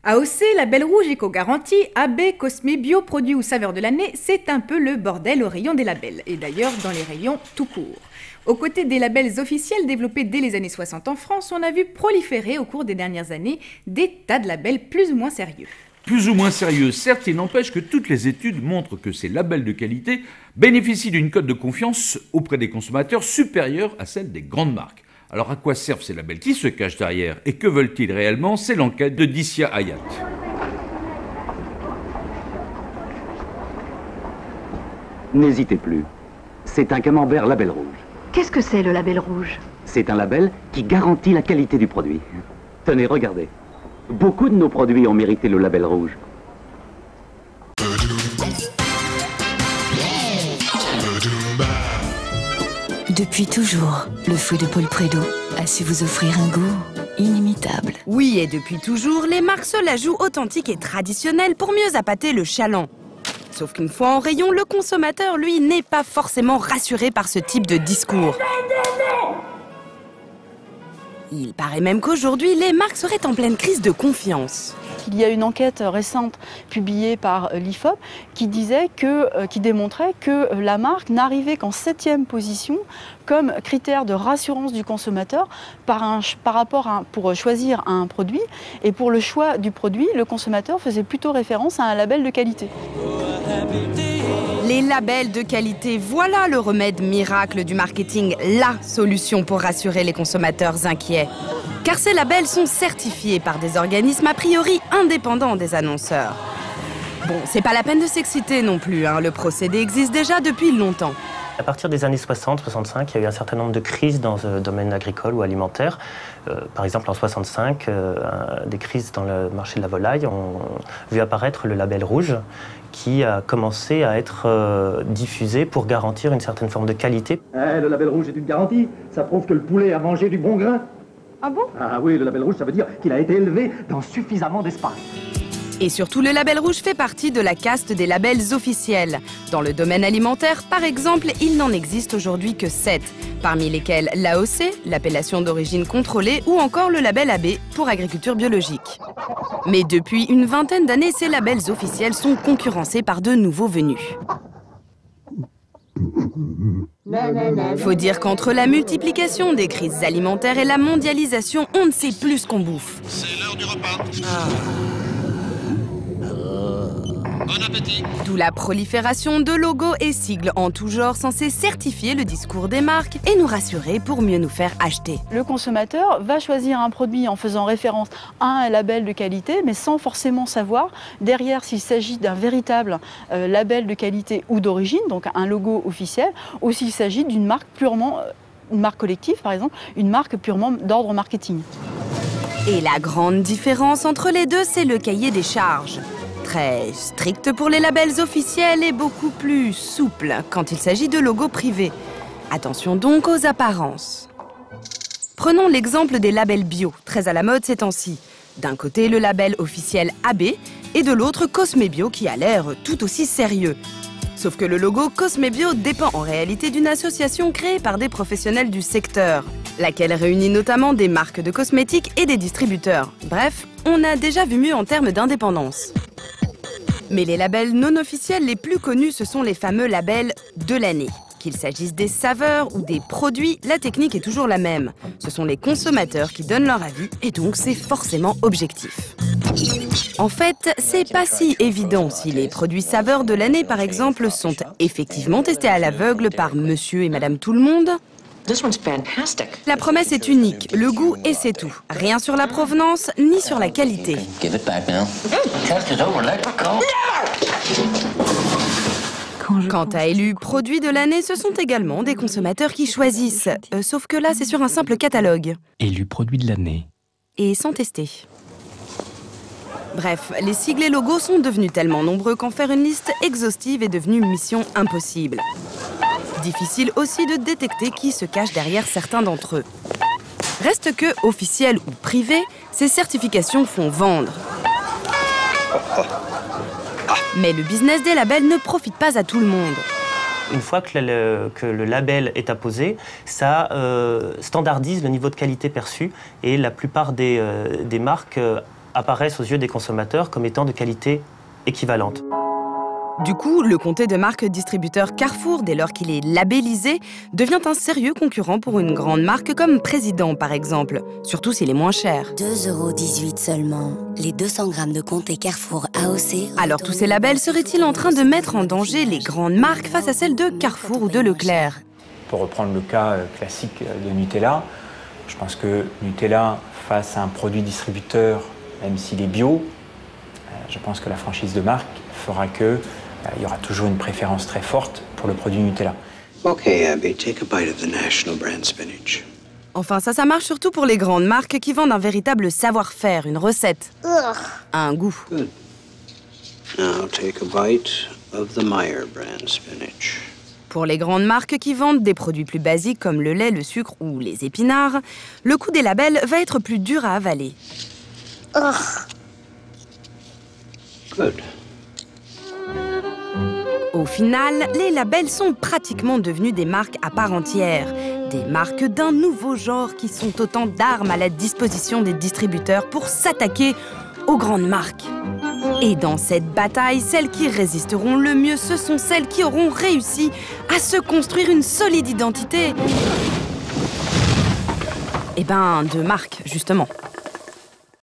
AOC, label rouge éco-garantie, AB, Cosmé, bio, produit ou saveur de l'année, c'est un peu le bordel au rayon des labels, et d'ailleurs dans les rayons tout court. Aux côtés des labels officiels développés dès les années 60 en France, on a vu proliférer au cours des dernières années des tas de labels plus ou moins sérieux. Plus ou moins sérieux, certes, il n'empêche que toutes les études montrent que ces labels de qualité bénéficient d'une cote de confiance auprès des consommateurs supérieure à celle des grandes marques. Alors à quoi servent ces labels? Qui se cachent derrière? Et que veulent-ils réellement? C'est l'enquête de Dissia Hayat. N'hésitez plus. C'est un camembert label rouge. Qu'est-ce que c'est le label rouge? C'est un label qui garantit la qualité du produit. Tenez, regardez. Beaucoup de nos produits ont mérité le label rouge. Depuis toujours, le fouet de Paul Prédo a su vous offrir un goût inimitable. Oui, et depuis toujours, les marques se la jouent authentique et traditionnelle pour mieux appâter le chaland. Sauf qu'une fois en rayon, le consommateur, lui, n'est pas forcément rassuré par ce type de discours. Il paraît même qu'aujourd'hui, les marques seraient en pleine crise de confiance. Il y a une enquête récente publiée par l'IFOP qui démontrait que la marque n'arrivait qu'en 7e position comme critère de rassurance du consommateur pour choisir un produit. Et pour le choix du produit, le consommateur faisait plutôt référence à un label de qualité. Les labels de qualité, voilà le remède miracle du marketing, la solution pour rassurer les consommateurs inquiets. Car ces labels sont certifiés par des organismes a priori indépendants des annonceurs. Bon, c'est pas la peine de s'exciter non plus, hein, le procédé existe déjà depuis longtemps. À partir des années 60-65, il y a eu un certain nombre de crises dans le domaine agricole ou alimentaire. Par exemple, en 65, des crises dans le marché de la volaille ont vu apparaître le label rouge qui a commencé à être diffusé pour garantir une certaine forme de qualité. Le label rouge est une garantie. Ça prouve que le poulet a mangé du bon grain. Ah bon? Ah oui, le label rouge, ça veut dire qu'il a été élevé dans suffisamment d'espace. Et surtout, le label rouge fait partie de la caste des labels officiels. Dans le domaine alimentaire, par exemple, il n'en existe aujourd'hui que 7, parmi lesquels l'AOC, l'appellation d'origine contrôlée, ou encore le label AB pour agriculture biologique. Mais depuis une vingtaine d'années, ces labels officiels sont concurrencés par de nouveaux venus. Faut dire qu'entre la multiplication des crises alimentaires et la mondialisation, on ne sait plus ce qu'on bouffe. C'est l'heure du repas. Bon appétit. D'où la prolifération de logos et sigles en tout genre censés certifier le discours des marques et nous rassurer pour mieux nous faire acheter. Le consommateur va choisir un produit en faisant référence à un label de qualité, mais sans forcément savoir derrière s'il s'agit d'un véritable label de qualité ou d'origine, donc un logo officiel, ou s'il s'agit d'une marque purement, une marque collective par exemple, une marque purement d'ordre marketing. Et la grande différence entre les deux, c'est le cahier des charges. Très strict pour les labels officiels et beaucoup plus souple quand il s'agit de logos privés. Attention donc aux apparences. Prenons l'exemple des labels bio, très à la mode ces temps-ci. D'un côté, le label officiel AB et de l'autre, Cosmé Bio qui a l'air tout aussi sérieux. Sauf que le logo Cosmé Bio dépend en réalité d'une association créée par des professionnels du secteur, laquelle réunit notamment des marques de cosmétiques et des distributeurs. Bref, on a déjà vu mieux en termes d'indépendance. Mais les labels non officiels les plus connus, ce sont les fameux labels de l'année. Qu'il s'agisse des saveurs ou des produits, la technique est toujours la même. Ce sont les consommateurs qui donnent leur avis et donc c'est forcément objectif. En fait, c'est pas si évident si les produits saveurs de l'année, par exemple, sont effectivement testés à l'aveugle par monsieur et madame tout le monde. La promesse est unique, le goût et c'est tout. Rien sur la provenance, ni sur la qualité. Quant à élus produits de l'année, ce sont également des consommateurs qui choisissent. Sauf que là, c'est sur un simple catalogue. Élus produits de l'année. Et sans tester. Bref, les sigles et logos sont devenus tellement nombreux qu'en faire une liste exhaustive est devenue mission impossible. Difficile aussi de détecter qui se cache derrière certains d'entre eux. Reste que, officiels ou privés, ces certifications font vendre. Mais le business des labels ne profite pas à tout le monde. Une fois que le label est apposé, ça standardise le niveau de qualité perçu et la plupart des marques apparaissent aux yeux des consommateurs comme étant de qualité équivalente. Du coup, le comté de marque distributeur Carrefour, dès lors qu'il est labellisé, devient un sérieux concurrent pour une grande marque comme Président, par exemple, surtout s'il est moins cher. 2,18 € seulement. Les 200 grammes de comté Carrefour AOC... Alors tous ces labels seraient-ils en train de mettre en danger les grandes marques face à celles de Carrefour ou de Leclerc? Pour reprendre le cas classique de Nutella, je pense que Nutella, face à un produit distributeur, même s'il est bio, je pense que la franchise de marque fera que il y aura toujours une préférence très forte pour le produit Nutella. Okay, Abby, take a bite of the national brand spinach. Enfin, ça marche surtout pour les grandes marques qui vendent un véritable savoir-faire, une recette, un goût. Good. Now take a bite of the Meyer brand spinach. Pour les grandes marques qui vendent des produits plus basiques comme le lait, le sucre ou les épinards, le coût des labels va être plus dur à avaler. Good. Au final, les labels sont pratiquement devenus des marques à part entière. Des marques d'un nouveau genre qui sont autant d'armes à la disposition des distributeurs pour s'attaquer aux grandes marques. Et dans cette bataille, celles qui résisteront le mieux, ce sont celles qui auront réussi à se construire une solide identité. Eh ben, de marque, justement.